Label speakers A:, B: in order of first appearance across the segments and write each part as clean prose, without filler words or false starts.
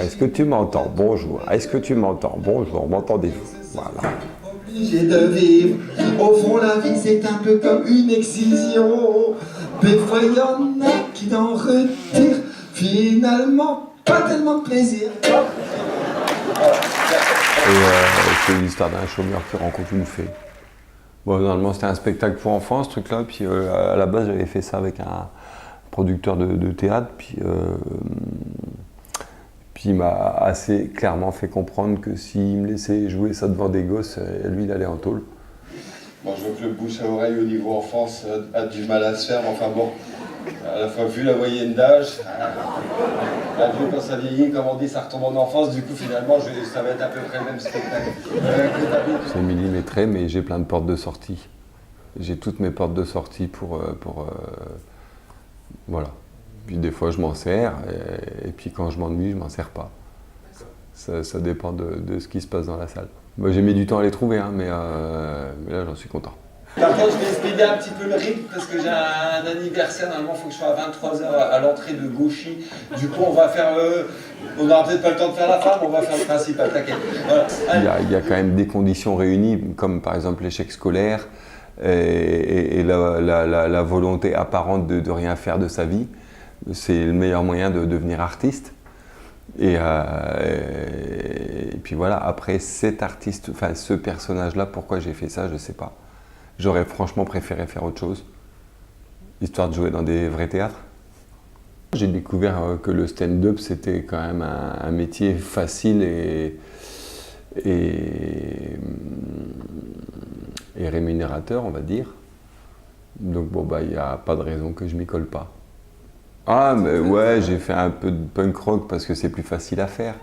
A: Est-ce que tu m'entends? Bonjour. Est-ce que tu m'entends? Bonjour. M'entendez-vous? Voilà.
B: Obligé de vivre. Au fond, la vie, c'est un peu comme une excision. Des fois, il y en a qui en retirent. Finalement, pas tellement de plaisir.
A: C'est l'histoire d'un chômeur qui rencontre une fée. Bon, normalement, c'était un spectacle pour enfants, ce truc-là. Puis à la base, j'avais fait ça avec un producteur de théâtre. Puis il m'a assez clairement fait comprendre que s'il me laissait jouer ça devant des gosses, lui, il allait en tôle.
C: Bon, je vois que le bouche à oreille au niveau enfance a du mal à se faire, mais enfin bon, à la fois vu la moyenne d'âge, adieu quand ça vieillit, comme on dit, ça retombe en enfance, du coup finalement ça va être à peu près le même spectacle.
A: C'est millimétré, mais j'ai plein de portes de sortie. J'ai toutes mes portes de sortie pour voilà. Puis des fois je m'en sers, et puis quand je m'ennuie, je m'en sers pas. Ça dépend de ce qui se passe dans la salle. Moi j'ai mis du temps à les trouver, hein, mais là j'en suis content.
C: Par contre, je vais speeder un petit peu le rythme parce que j'ai un anniversaire. Normalement, il faut que je sois à 23h à l'entrée de Gauchy. Du coup, on va faire. On n'aura peut-être pas le temps de faire la fin, mais on va faire le principal. T'inquiète. Voilà.
A: Il y a quand même des conditions réunies, comme par exemple l'échec scolaire et la volonté apparente de rien faire de sa vie. C'est le meilleur moyen de devenir artiste. Et puis voilà, après cet artiste, enfin ce personnage-là, pourquoi j'ai fait ça, je ne sais pas. J'aurais franchement préféré faire autre chose, histoire de jouer dans des vrais théâtres. J'ai découvert que le stand-up, c'était quand même un métier facile et rémunérateur, on va dire. Donc bon, il n'y a pas de raison que je m'y colle pas. Ah, mais ouais, j'ai fait un peu de punk rock parce que c'est plus facile à faire.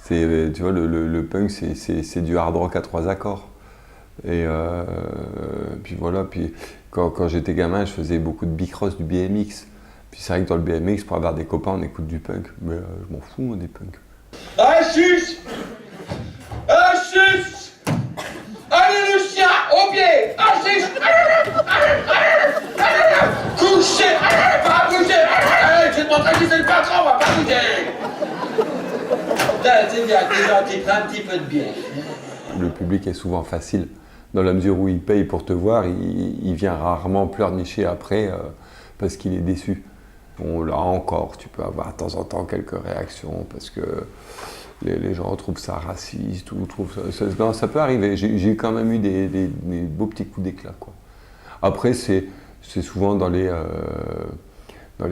A: Tu vois, le punk, c'est du hard rock à 3 accords. Et puis voilà, puis quand j'étais gamin, je faisais beaucoup de bicross, du BMX. Puis c'est vrai que dans le BMX, pour avoir des copains, on écoute du punk. Mais je m'en fous, moi, des punks.
C: Ah, chuche! Ah, chuche! Allez, le chien, au pied! Ah, chuche! Couchez! Pas bouger! Je vais te montrer qui c'est le patron, on va pas bouger! C'est bien, t'es gentil, prends un petit peu de bière.
A: Le public est souvent facile. Dans la mesure où il paye pour te voir, il vient rarement pleurnicher après parce qu'il est déçu. Bon, là encore, tu peux avoir de temps en temps quelques réactions parce que les gens trouvent ça raciste ou trouvent ça... Non, ça peut arriver. J'ai quand même eu des beaux petits coups d'éclat, quoi. Après, c'est souvent dans les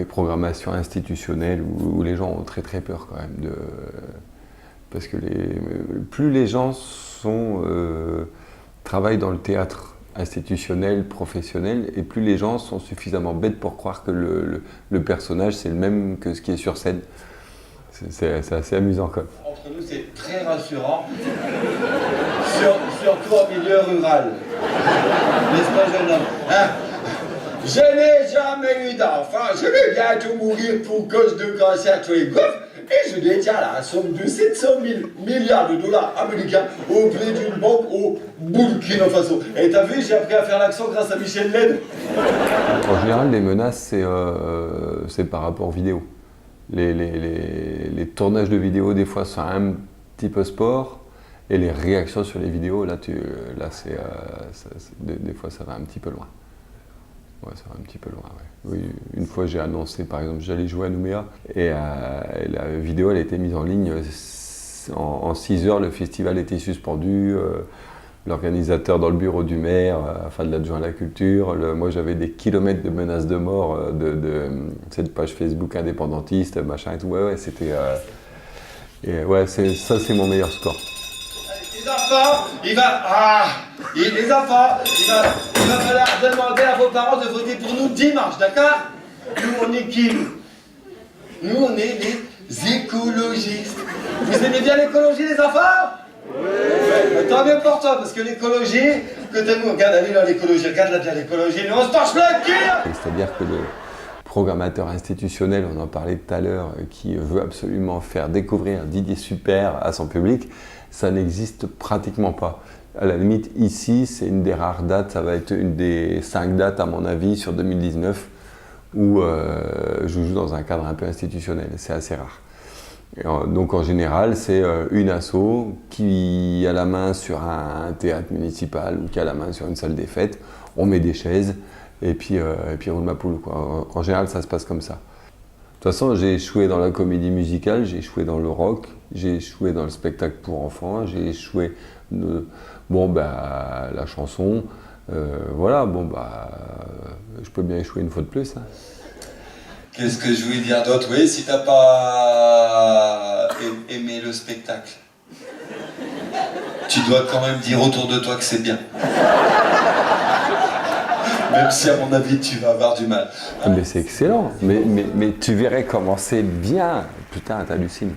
A: programmations institutionnelles où les gens ont très très peur quand même. Parce que plus les gens travaillent dans le théâtre institutionnel, professionnel, et plus les gens sont suffisamment bêtes pour croire que le personnage c'est le même que ce qui est sur scène. C'est assez amusant quand même.
C: Entre nous, c'est très rassurant, surtout en milieu rural. N'est-ce pas, jeune homme, hein? Je n'ai jamais eu d'enfant, je vais bientôt mourir pour cause de cancer tous les gouffres. Et je détiens la somme de 700 000 milliards de dollars américains auprès d'une banque au Burkina Faso. Et t'as vu, j'ai appris à faire l'accent grâce à Michel Led.
A: En général, les menaces, c'est par rapport aux vidéos. Les tournages de vidéos, des fois, sont un petit peu sport. Et les réactions sur les vidéos, des fois, ça va un petit peu loin. Ouais, ça va un petit peu loin, ouais. Oui, une fois j'ai annoncé, par exemple, j'allais jouer à Nouméa et la vidéo elle a été mise en ligne en 6 heures, le festival était suspendu, l'organisateur dans le bureau du maire, enfin de l'adjoint à la culture, moi j'avais des kilomètres de menaces de mort de cette page Facebook indépendantiste, machin et tout, ouais, c'était... et ouais, ça c'est mon meilleur score.
C: Les enfants, il va falloir demander à vos parents de voter pour nous dimanche, d'accord? Nous, on est qui? Nous, on est les écologistes. Vous aimez bien l'écologie, les enfants? Oui. Tant mieux pour toi, parce que l'écologie, que t'aimes, regarde, allez dans l'écologie, regarde là, l'écologie, nous on se torche le cul!
A: C'est-à-dire que le programmateur institutionnel, on en parlait tout à l'heure, qui veut absolument faire découvrir Didier Super à son public, ça n'existe pratiquement pas. À la limite, ici, c'est une des rares dates, ça va être une des 5 dates à mon avis sur 2019 où je joue dans un cadre un peu institutionnel, c'est assez rare. Donc en général, c'est une asso qui a la main sur un théâtre municipal ou qui a la main sur une salle des fêtes. On met des chaises et puis on roule ma poule, quoi. En général, ça se passe comme ça. De toute façon, j'ai échoué dans la comédie musicale, j'ai échoué dans le rock, j'ai échoué dans le spectacle pour enfants, j'ai échoué la chanson. Voilà, je peux bien échouer une fois de plus. Hein.
C: Qu'est-ce que je voulais dire d'autre? Oui, si t'as pas aimé le spectacle, tu dois quand même dire autour de toi que c'est bien. Même si à mon avis tu vas avoir du mal.
A: Mais c'est excellent, mais tu verrais comment c'est bien. Putain, t'hallucines.